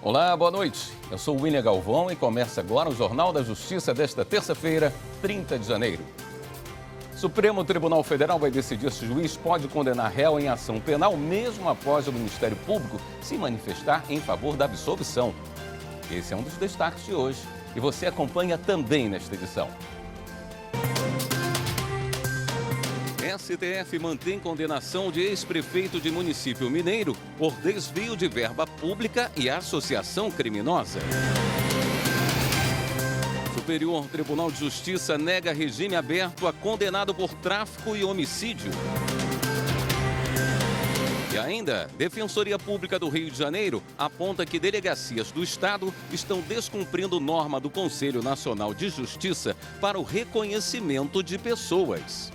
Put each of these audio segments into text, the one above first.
Olá, boa noite. Eu sou o William Galvão e começa agora o Jornal da Justiça desta terça-feira, 30 de janeiro. Supremo Tribunal Federal vai decidir se o juiz pode condenar réu em ação penal mesmo após o Ministério Público se manifestar em favor da absolvição. Esse é um dos destaques de hoje e você acompanha também nesta edição. STF mantém condenação de ex-prefeito de município mineiro por desvio de verba pública e associação criminosa. Superior Tribunal de Justiça nega regime aberto a condenado por tráfico e homicídio. E ainda, Defensoria Pública do Rio de Janeiro aponta que delegacias do Estado estão descumprindo norma do Conselho Nacional de Justiça para o reconhecimento de pessoas.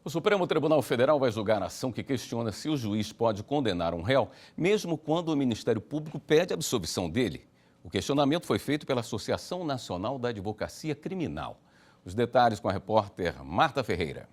O Supremo Tribunal Federal vai julgar a ação que questiona se o juiz pode condenar um réu, mesmo quando o Ministério Público pede a absolvição dele. O questionamento foi feito pela Associação Nacional da Advocacia Criminal. Os detalhes com a repórter Marta Ferreira.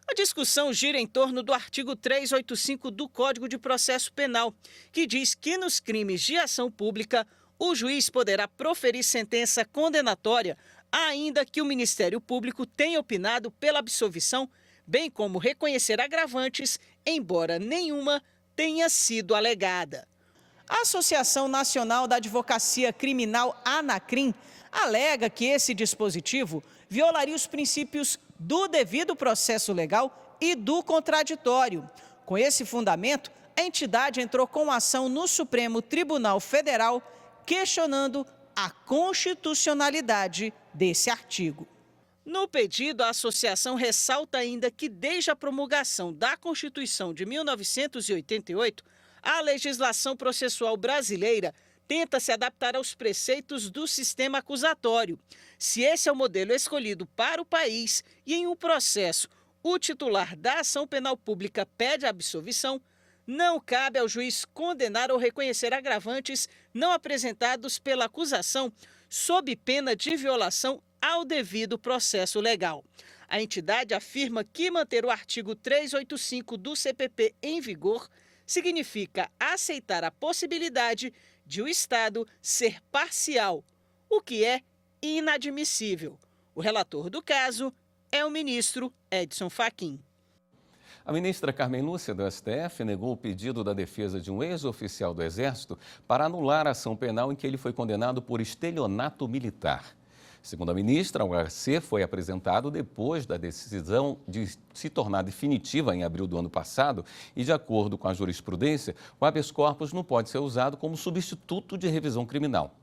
A discussão gira em torno do artigo 385 do Código de Processo Penal, que diz que nos crimes de ação pública, o juiz poderá proferir sentença condenatória, ainda que o Ministério Público tenha opinado pela absolvição, bem como reconhecer agravantes, embora nenhuma tenha sido alegada. A Associação Nacional da Advocacia Criminal, ANACRIM, alega que esse dispositivo violaria os princípios do devido processo legal e do contraditório. Com esse fundamento, a entidade entrou com ação no Supremo Tribunal Federal, questionando a constitucionalidade desse artigo. No pedido, a associação ressalta ainda que desde a promulgação da Constituição de 1988, a legislação processual brasileira tenta se adaptar aos preceitos do sistema acusatório. Se esse é o modelo escolhido para o país e em um processo o titular da ação penal pública pede a absolvição, não cabe ao juiz condenar ou reconhecer agravantes não apresentados pela acusação sob pena de violação ao devido processo legal. A entidade afirma que manter o artigo 385 do CPP em vigor significa aceitar a possibilidade de o Estado ser parcial, o que é inadmissível. O relator do caso é o ministro Edson Fachin. A ministra Carmen Lúcia, do STF, negou o pedido da defesa de um ex-oficial do Exército para anular a ação penal em que ele foi condenado por estelionato militar. Segundo a ministra, o HC foi apresentado depois da decisão de se tornar definitiva em abril do ano passado e, de acordo com a jurisprudência, o habeas corpus não pode ser usado como substituto de revisão criminal.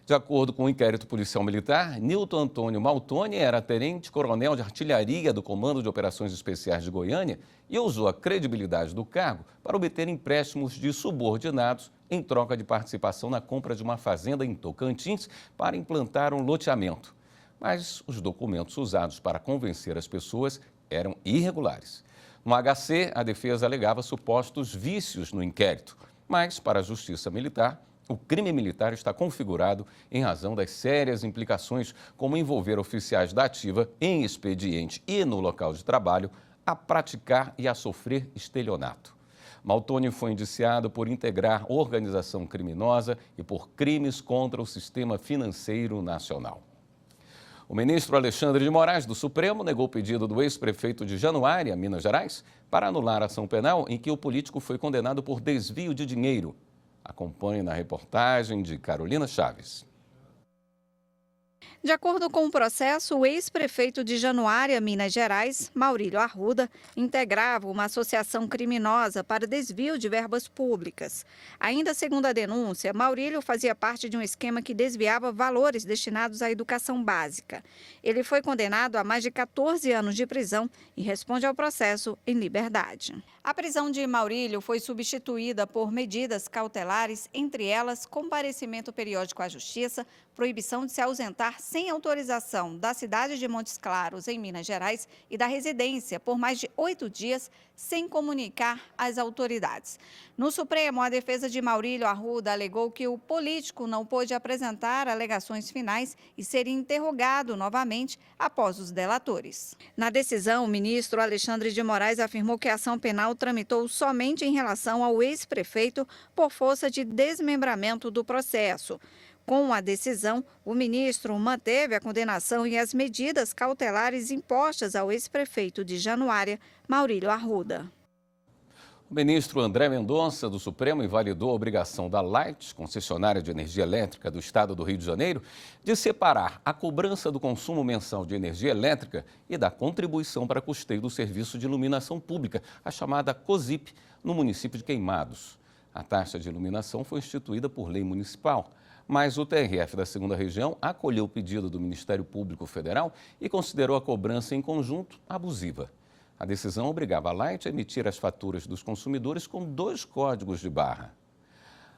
De acordo com o inquérito policial militar, Nilton Antônio Maltoni era tenente-coronel de artilharia do Comando de Operações Especiais de Goiânia e usou a credibilidade do cargo para obter empréstimos de subordinados em troca de participação na compra de uma fazenda em Tocantins para implantar um loteamento. Mas os documentos usados para convencer as pessoas eram irregulares. No HC, a defesa alegava supostos vícios no inquérito, mas, para a Justiça Militar, o crime militar está configurado em razão das sérias implicações, como envolver oficiais da ativa em expediente e no local de trabalho a praticar e a sofrer estelionato. Maltoni foi indiciado por integrar organização criminosa e por crimes contra o sistema financeiro nacional. O ministro Alexandre de Moraes, do Supremo, negou o pedido do ex-prefeito de Januária, Minas Gerais, para anular a ação penal em que o político foi condenado por desvio de dinheiro. Acompanhe na reportagem de Carolina Chaves. De acordo com o processo, o ex-prefeito de Januária, Minas Gerais, Maurílio Arruda, integrava uma associação criminosa para desvio de verbas públicas. Ainda segundo a denúncia, Maurílio fazia parte de um esquema que desviava valores destinados à educação básica. Ele foi condenado a mais de 14 anos de prisão e responde ao processo em liberdade. A prisão de Maurílio foi substituída por medidas cautelares, entre elas comparecimento periódico à Justiça, proibição de se ausentar sem autorização da cidade de Montes Claros, em Minas Gerais, e da residência por mais de 8 dias, sem comunicar às autoridades. No Supremo, a defesa de Maurílio Arruda alegou que o político não pôde apresentar alegações finais e ser interrogado novamente após os delatores. Na decisão, o ministro Alexandre de Moraes afirmou que a ação penal tramitou somente em relação ao ex-prefeito por força de desmembramento do processo. Com a decisão, o ministro manteve a condenação e as medidas cautelares impostas ao ex-prefeito de Januária, Maurílio Arruda. O ministro André Mendonça, do Supremo, invalidou a obrigação da Light, concessionária de energia elétrica do estado do Rio de Janeiro, de separar a cobrança do consumo mensal de energia elétrica e da contribuição para custeio do serviço de iluminação pública, a chamada COSIP, no município de Queimados. A taxa de iluminação foi instituída por lei municipal, mas o TRF da 2ª Região acolheu o pedido do Ministério Público Federal e considerou a cobrança em conjunto abusiva. A decisão obrigava a Light a emitir as faturas dos consumidores com 2 códigos de barra.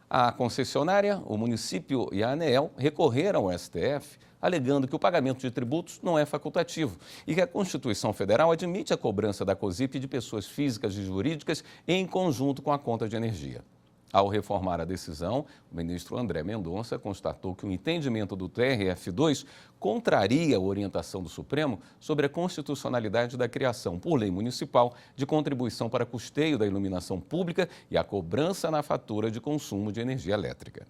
A concessionária, o município e a ANEEL recorreram ao STF, alegando que o pagamento de tributos não é facultativo e que a Constituição Federal admite a cobrança da COSIP de pessoas físicas e jurídicas em conjunto com a conta de energia. Ao reformar a decisão, o ministro André Mendonça constatou que o entendimento do TRF2 contraria a orientação do Supremo sobre a constitucionalidade da criação, por lei municipal, de contribuição para custeio da iluminação pública e a cobrança na fatura de consumo de energia elétrica.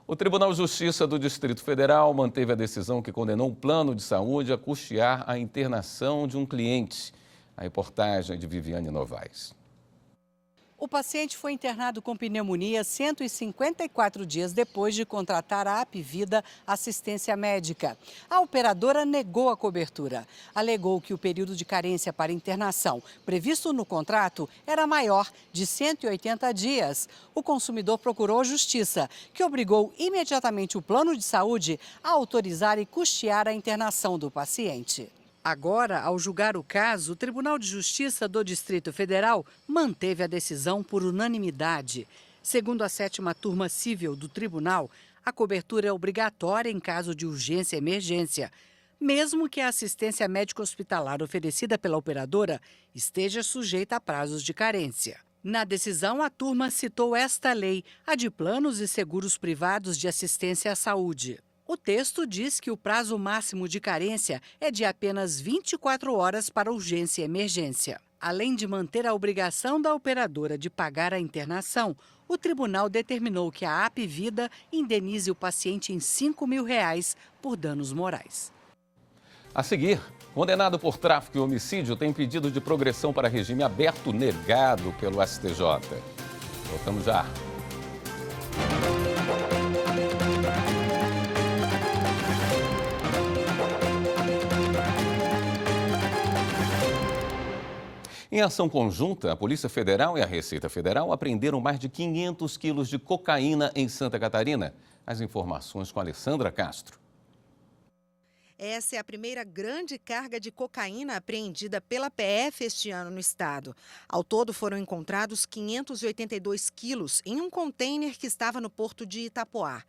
O Tribunal de Justiça do Distrito Federal manteve a decisão que condenou o plano de saúde a custear a internação de um cliente. A reportagem é de Viviane Novaes. O paciente foi internado com pneumonia 154 dias depois de contratar a Apvida Assistência Médica. A operadora negou a cobertura. Alegou que o período de carência para internação previsto no contrato era maior, de 180 dias. O consumidor procurou a Justiça, que obrigou imediatamente o plano de saúde a autorizar e custear a internação do paciente. Agora, ao julgar o caso, o Tribunal de Justiça do Distrito Federal manteve a decisão por unanimidade. Segundo a 7ª Turma Civil do Tribunal, a cobertura é obrigatória em caso de urgência e emergência, mesmo que a assistência médica hospitalar oferecida pela operadora esteja sujeita a prazos de carência. Na decisão, a turma citou esta lei, a de planos e seguros privados de assistência à saúde. O texto diz que o prazo máximo de carência é de apenas 24 horas para urgência e emergência. Além de manter a obrigação da operadora de pagar a internação, o tribunal determinou que a Apvida indenize o paciente em R$ 5.000 por danos morais. A seguir, condenado por tráfico e homicídio tem pedido de progressão para regime aberto negado pelo STJ. Voltamos já. Em ação conjunta, a Polícia Federal e a Receita Federal apreenderam mais de 500 quilos de cocaína em Santa Catarina. As informações com Alessandra Castro. Essa é a primeira grande carga de cocaína apreendida pela PF este ano no estado. Ao todo foram encontrados 582 quilos em um container que estava no porto de Itapoá.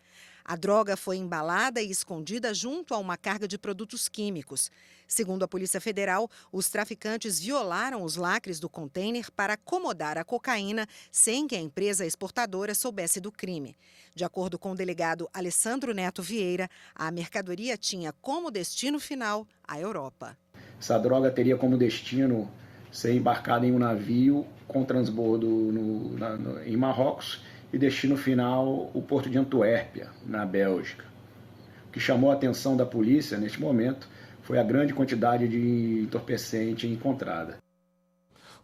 A droga foi embalada e escondida junto a uma carga de produtos químicos. Segundo a Polícia Federal, os traficantes violaram os lacres do container para acomodar a cocaína sem que a empresa exportadora soubesse do crime. De acordo com o delegado Alessandro Neto Vieira, a mercadoria tinha como destino final a Europa. Essa droga teria como destino ser embarcada em um navio com transbordo em Marrocos e destino final o porto de Antuérpia, na Bélgica. O que chamou a atenção da polícia neste momento foi a grande quantidade de entorpecente encontrada.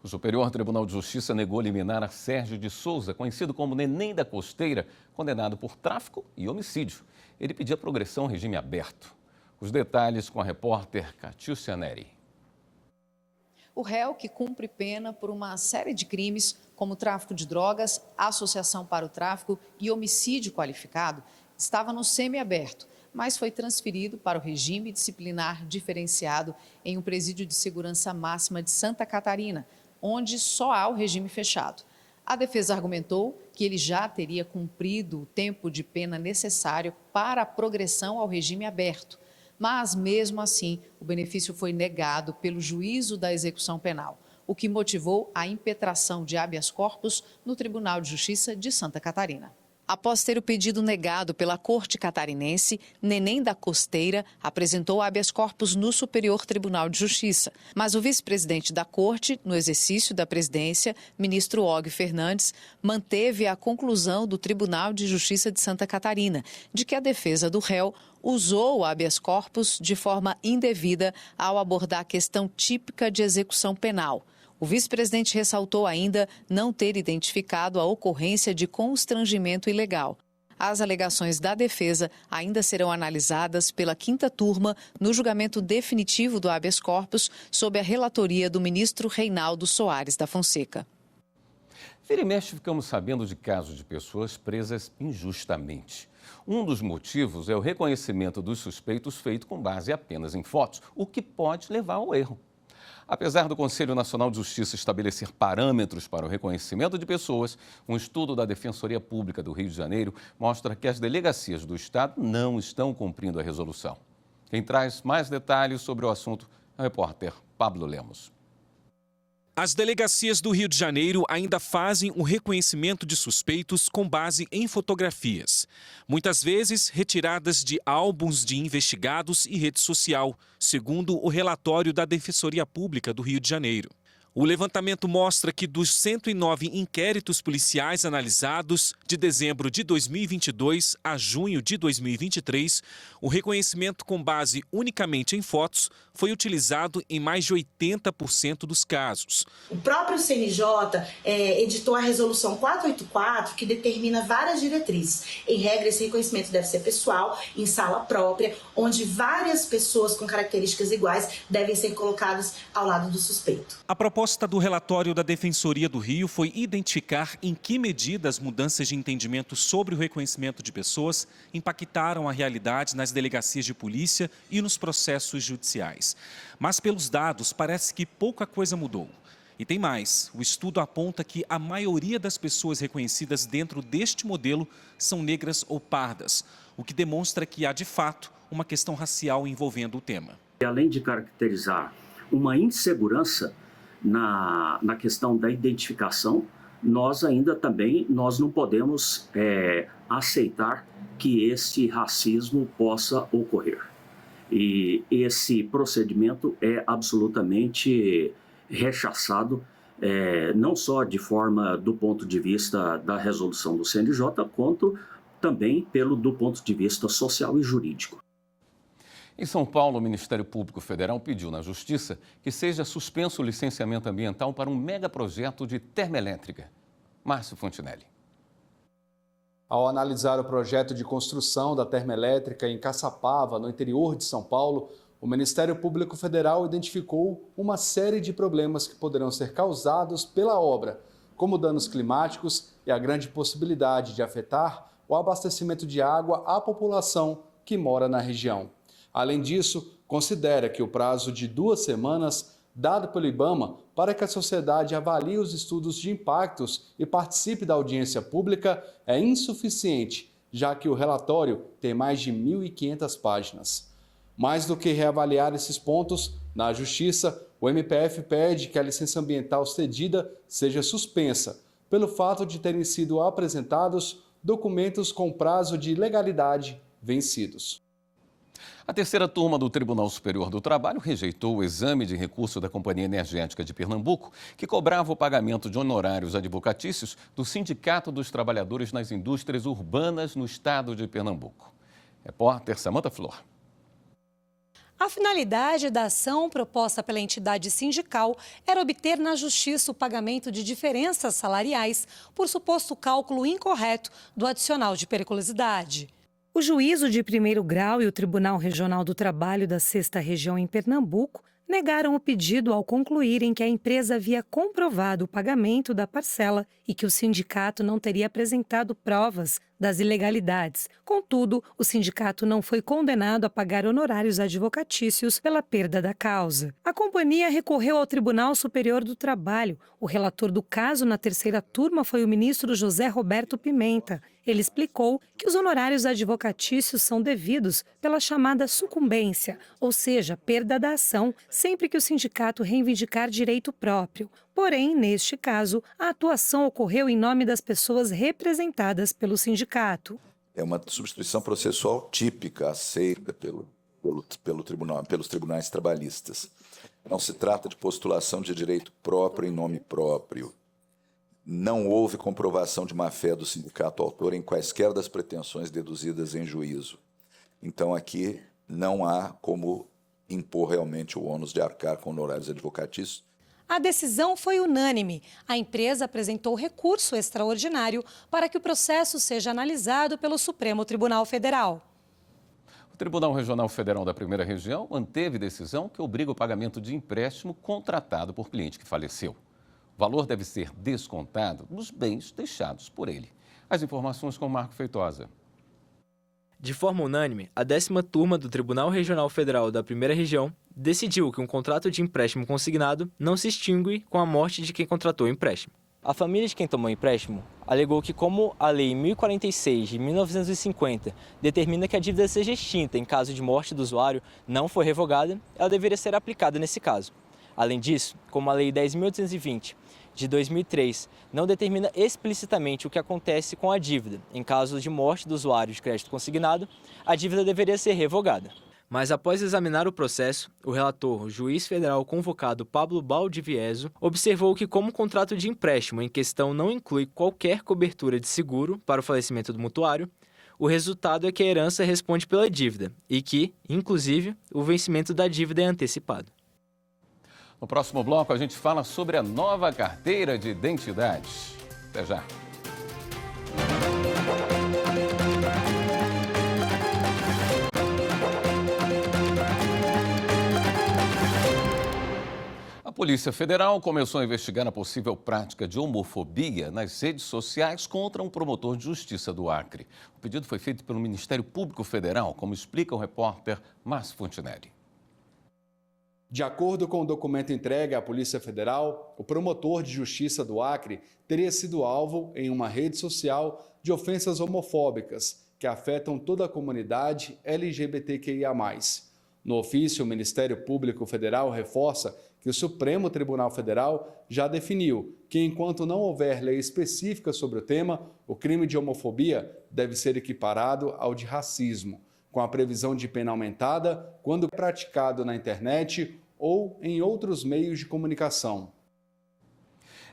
O Superior Tribunal de Justiça negou liminar a Sérgio de Souza, conhecido como Neném da Costeira, condenado por tráfico e homicídio. Ele pedia progressão ao regime aberto. Os detalhes com a repórter Catiúcia Neri. O réu, que cumpre pena por uma série de crimes, como tráfico de drogas, associação para o tráfico e homicídio qualificado, estava no semiaberto, mas foi transferido para o regime disciplinar diferenciado em um presídio de segurança máxima de Santa Catarina, onde só há o regime fechado. A defesa argumentou que ele já teria cumprido o tempo de pena necessário para a progressão ao regime aberto. Mas, mesmo assim, o benefício foi negado pelo juízo da execução penal. o que motivou a impetração de habeas corpus no Tribunal de Justiça de Santa Catarina. Após ter o pedido negado pela Corte Catarinense, Neném da Costeira apresentou habeas corpus no Superior Tribunal de Justiça. Mas o vice-presidente da Corte, no exercício da presidência, ministro Og Fernandes, manteve a conclusão do Tribunal de Justiça de Santa Catarina, de que a defesa do réu usou o habeas corpus de forma indevida ao abordar a questão típica de execução penal. O vice-presidente ressaltou ainda não ter identificado a ocorrência de constrangimento ilegal. As alegações da defesa ainda serão analisadas pela 5ª turma no julgamento definitivo do habeas corpus, sob a relatoria do ministro Reinaldo Soares da Fonseca. Vira e mexe, ficamos sabendo de casos de pessoas presas injustamente. Um dos motivos é o reconhecimento dos suspeitos feito com base apenas em fotos, o que pode levar ao erro. Apesar do Conselho Nacional de Justiça estabelecer parâmetros para o reconhecimento de pessoas, um estudo da Defensoria Pública do Rio de Janeiro mostra que as delegacias do Estado não estão cumprindo a resolução. Quem traz mais detalhes sobre o assunto é o repórter Pablo Lemos. As delegacias do Rio de Janeiro ainda fazem o reconhecimento de suspeitos com base em fotografias, muitas vezes retiradas de álbuns de investigados e rede social, segundo o relatório da Defensoria Pública do Rio de Janeiro. O levantamento mostra que dos 109 inquéritos policiais analisados de dezembro de 2022 a junho de 2023, o reconhecimento com base unicamente em fotos foi utilizado em mais de 80% dos casos. O próprio CNJ editou a resolução 484, que determina várias diretrizes. Em regra, esse reconhecimento deve ser pessoal, em sala própria, onde várias pessoas com características iguais devem ser colocadas ao lado do suspeito. A proposta do relatório da Defensoria do Rio foi identificar em que medida as mudanças de entendimento sobre o reconhecimento de pessoas impactaram a realidade nas delegacias de polícia e nos processos judiciais. Mas pelos dados, parece que pouca coisa mudou. E tem mais, o estudo aponta que a maioria das pessoas reconhecidas dentro deste modelo são negras ou pardas, o que demonstra que há, de fato, uma questão racial envolvendo o tema. Além de caracterizar uma insegurança na questão da identificação, nós não podemos aceitar que este racismo possa ocorrer. E esse procedimento é absolutamente rechaçado, não só de forma do ponto de vista da resolução do CNJ, quanto também do ponto de vista social e jurídico. Em São Paulo, o Ministério Público Federal pediu na Justiça que seja suspenso o licenciamento ambiental para um megaprojeto de termoelétrica. Márcio Fontinelli. Ao analisar o projeto de construção da termoelétrica em Caçapava, no interior de São Paulo, o Ministério Público Federal identificou uma série de problemas que poderão ser causados pela obra, como danos climáticos e a grande possibilidade de afetar o abastecimento de água à população que mora na região. Além disso, considera que o prazo de 2 semanas dado pelo IBAMA para que a sociedade avalie os estudos de impactos e participe da audiência pública é insuficiente, já que o relatório tem mais de 1.500 páginas. Mais do que reavaliar esses pontos, na Justiça, o MPF pede que a licença ambiental cedida seja suspensa, pelo fato de terem sido apresentados documentos com prazo de legalidade vencidos. A 3ª turma do Tribunal Superior do Trabalho rejeitou o exame de recurso da Companhia Energética de Pernambuco, que cobrava o pagamento de honorários advocatícios do Sindicato dos Trabalhadores nas Indústrias Urbanas no estado de Pernambuco. Repórter Samanta Flor. A finalidade da ação proposta pela entidade sindical era obter na Justiça o pagamento de diferenças salariais por suposto cálculo incorreto do adicional de periculosidade. O Juízo de Primeiro Grau e o Tribunal Regional do Trabalho da 6ª Região em Pernambuco negaram o pedido ao concluírem que a empresa havia comprovado o pagamento da parcela e que o sindicato não teria apresentado provas das ilegalidades. Contudo, o sindicato não foi condenado a pagar honorários advocatícios pela perda da causa. A companhia recorreu ao Tribunal Superior do Trabalho. O relator do caso na terceira turma foi o ministro José Roberto Pimenta. Ele explicou que os honorários advocatícios são devidos pela chamada sucumbência, ou seja, perda da ação, sempre que o sindicato reivindicar direito próprio. Porém, neste caso, a atuação ocorreu em nome das pessoas representadas pelo sindicato. É uma substituição processual típica, aceita pelos tribunais trabalhistas. Não se trata de postulação de direito próprio em nome próprio. Não houve comprovação de má-fé do sindicato autor em quaisquer das pretensões deduzidas em juízo. Então, aqui não há como impor realmente o ônus de arcar com honorários advocatícios. A decisão foi unânime. A empresa apresentou recurso extraordinário para que o processo seja analisado pelo Supremo Tribunal Federal. O Tribunal Regional Federal da Primeira Região manteve decisão que obriga o pagamento de empréstimo contratado por cliente que faleceu. O valor deve ser descontado dos bens deixados por ele. As informações com Marco Feitosa. De forma unânime, a 10ª turma do Tribunal Regional Federal da Primeira Região decidiu que um contrato de empréstimo consignado não se extingue com a morte de quem contratou o empréstimo. A família de quem tomou o empréstimo alegou que, como a Lei 1046 de 1950 determina que a dívida seja extinta em caso de morte do usuário não for revogada, ela deveria ser aplicada nesse caso. Além disso, como a Lei 10.820 de 2003 não determina explicitamente o que acontece com a dívida em caso de morte do usuário de crédito consignado, a dívida deveria ser revogada. Mas após examinar o processo, o relator, o juiz federal convocado Pablo Baldivieso, observou que, como o contrato de empréstimo em questão não inclui qualquer cobertura de seguro para o falecimento do mutuário, o resultado é que a herança responde pela dívida e que, inclusive, o vencimento da dívida é antecipado. No próximo bloco, a gente fala sobre a nova carteira de identidade. Até já. A Polícia Federal começou a investigar a possível prática de homofobia nas redes sociais contra um promotor de justiça do Acre. O pedido foi feito pelo Ministério Público Federal, como explica o repórter Márcio Fontinelli. De acordo com o documento entregue à Polícia Federal, o promotor de justiça do Acre teria sido alvo em uma rede social de ofensas homofóbicas que afetam toda a comunidade LGBTQIA+. No ofício, o Ministério Público Federal reforça que o Supremo Tribunal Federal já definiu que, enquanto não houver lei específica sobre o tema, o crime de homofobia deve ser equiparado ao de racismo, com a previsão de pena aumentada quando praticado na internet ou em outros meios de comunicação.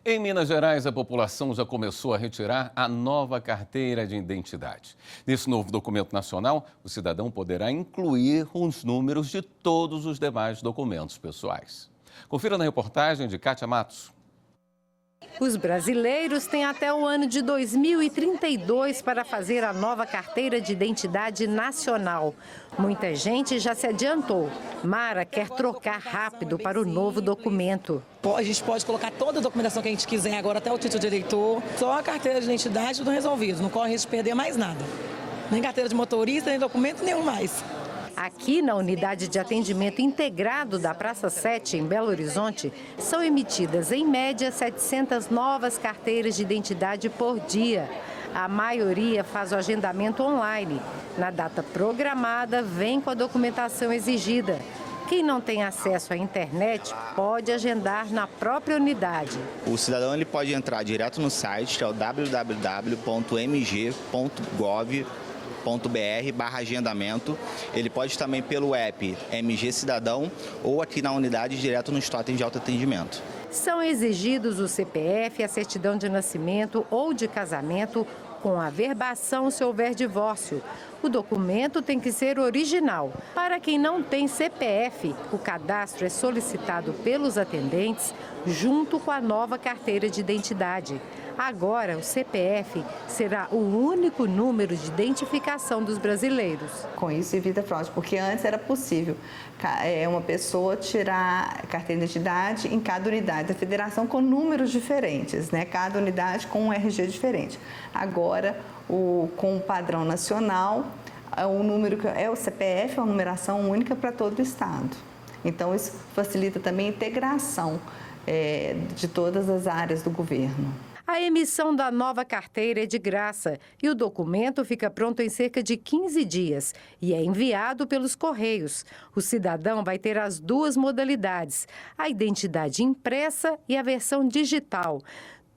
Em Minas Gerais, a população já começou a retirar a nova carteira de identidade. Nesse novo documento nacional, o cidadão poderá incluir os números de todos os demais documentos pessoais. Confira na reportagem de Kátia Matos. Os brasileiros têm até o ano de 2032 para fazer a nova carteira de identidade nacional. Muita gente já se adiantou. Mara quer trocar rápido para o novo documento. A gente pode colocar toda a documentação que a gente quiser agora, até o título de eleitor. Só a carteira de identidade, tudo resolvido. Não corre risco de perder mais nada. Nem carteira de motorista, nem documento nenhum mais. Aqui na unidade de atendimento integrado da Praça 7, em Belo Horizonte, são emitidas em média 700 novas carteiras de identidade por dia. A maioria faz o agendamento online. Na data programada, vem com a documentação exigida. Quem não tem acesso à internet pode agendar na própria unidade. O cidadão ele pode entrar direto no site, que é o www.mg.gov.br/agendamento. Ele pode também pelo app MG Cidadão ou aqui na unidade direto nos totens de autoatendimento. São exigidos o CPF, a certidão de nascimento ou de casamento, com averbação se houver divórcio. O documento tem que ser original. Para quem não tem CPF, o cadastro é solicitado pelos atendentes junto com a nova carteira de identidade. Agora, o CPF será o único número de identificação dos brasileiros. Com isso, evita fraude, porque antes era possível uma pessoa tirar carteira de identidade em cada unidade da federação com números diferentes, né? Cada unidade com um RG diferente. Agora, com o padrão nacional, o número que é o CPF, é uma numeração única para todo o estado. Então, isso facilita também a integração de todas as áreas do governo. A emissão da nova carteira é de graça e o documento fica pronto em cerca de 15 dias e é enviado pelos Correios. O cidadão vai ter as duas modalidades, a identidade impressa e a versão digital.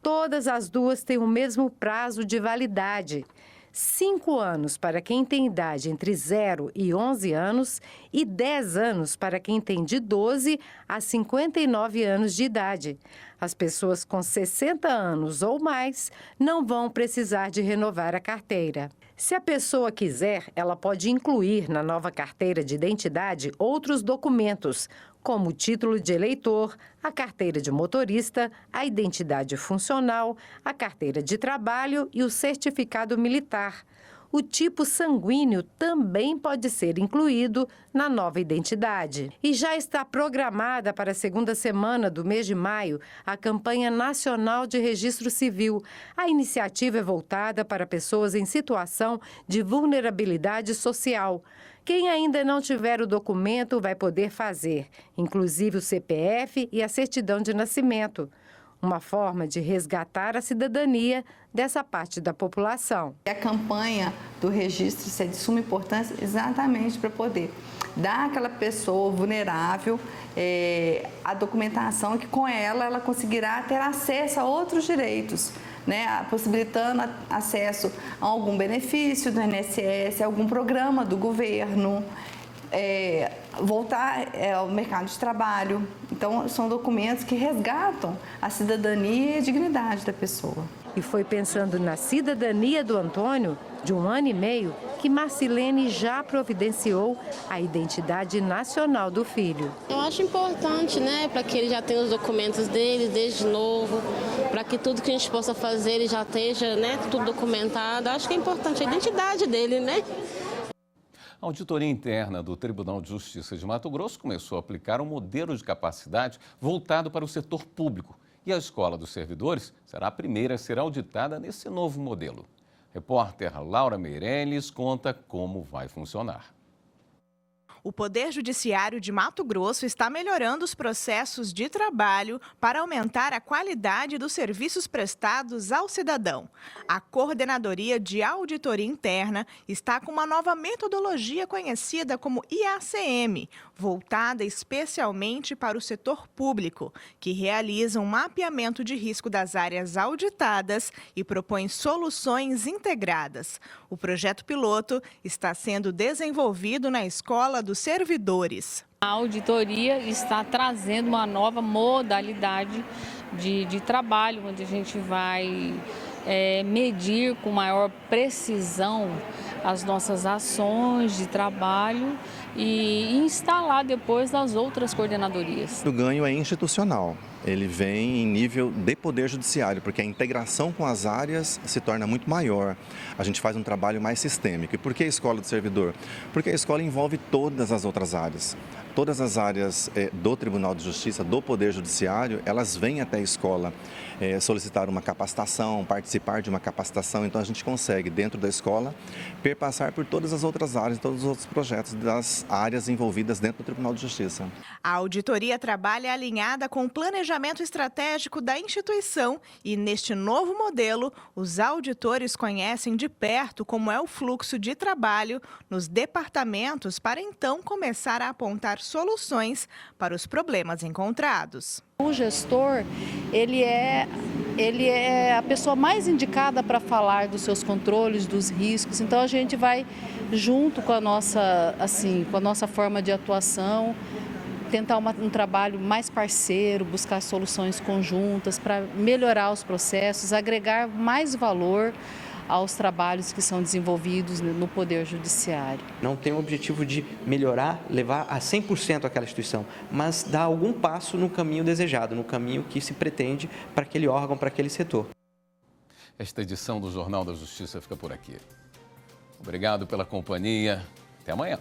Todas as duas têm o mesmo prazo de validade. 5 anos para quem tem idade entre 0 e 11 anos e 10 anos para quem tem de 12 a 59 anos de idade. As pessoas com 60 anos ou mais não vão precisar de renovar a carteira. Se a pessoa quiser, ela pode incluir na nova carteira de identidade outros documentos, como o título de eleitor, a carteira de motorista, a identidade funcional, a carteira de trabalho e o certificado militar. O tipo sanguíneo também pode ser incluído na nova identidade. E já está programada para a segunda semana do mês de maio a campanha nacional de registro civil. A iniciativa é voltada para pessoas em situação de vulnerabilidade social. Quem ainda não tiver o documento vai poder fazer, inclusive o CPF e a certidão de nascimento. Uma forma de resgatar a cidadania dessa parte da população. A campanha do registro é de suma importância exatamente para poder dar àquela pessoa vulnerável a documentação que com ela conseguirá ter acesso a outros direitos, né? Possibilitando acesso a algum benefício do INSS, a algum programa do governo. Voltar ao mercado de trabalho. Então, são documentos que resgatam a cidadania e a dignidade da pessoa. E foi pensando na cidadania do Antônio, de 1 ano e meio, que Marcilene já providenciou a identidade nacional do filho. Eu acho importante, né, para que ele já tenha os documentos dele desde novo, para que tudo que a gente possa fazer ele já esteja, né, tudo documentado. Acho que é importante a identidade dele, né? A auditoria interna do Tribunal de Justiça de Mato Grosso começou a aplicar um modelo de capacidade voltado para o setor público. E a Escola dos Servidores será a primeira a ser auditada nesse novo modelo. Repórter Laura Meirelles conta como vai funcionar. O Poder Judiciário de Mato Grosso está melhorando os processos de trabalho para aumentar a qualidade dos serviços prestados ao cidadão. A Coordenadoria de Auditoria Interna está com uma nova metodologia conhecida como IACM, voltada especialmente para o setor público, que realiza um mapeamento de risco das áreas auditadas e propõe soluções integradas. O projeto piloto está sendo desenvolvido na Escola dos Servidores. A auditoria está trazendo uma nova modalidade de trabalho, onde a gente vai medir com maior precisão as nossas ações de trabalho e instalar depois nas outras coordenadorias. O ganho é institucional, ele vem em nível de poder judiciário, porque a integração com as áreas se torna muito maior. A gente faz um trabalho mais sistêmico. E por que a escola do servidor? Porque a escola envolve todas as outras áreas. Todas as áreas do Tribunal de Justiça, do Poder Judiciário, elas vêm até a escola solicitar uma capacitação, participar de uma capacitação. Então a gente consegue, dentro da escola, perpassar por todas as outras áreas, todos os outros projetos das áreas envolvidas dentro do Tribunal de Justiça. A auditoria trabalha alinhada com o planejamento estratégico da instituição e, neste novo modelo, os auditores conhecem de perto como é o fluxo de trabalho nos departamentos para então começar a apontar soluções para os problemas encontrados. O gestor, ele é a pessoa mais indicada para falar dos seus controles, dos riscos. Então a gente vai junto com a nossa forma de atuação, tentar um trabalho mais parceiro, buscar soluções conjuntas para melhorar os processos, agregar mais valor aos trabalhos que são desenvolvidos no Poder Judiciário. Não tem o objetivo de melhorar, levar a 100% aquela instituição, mas dar algum passo no caminho desejado, no caminho que se pretende para aquele órgão, para aquele setor. Esta edição do Jornal da Justiça fica por aqui. Obrigado pela companhia. Até amanhã.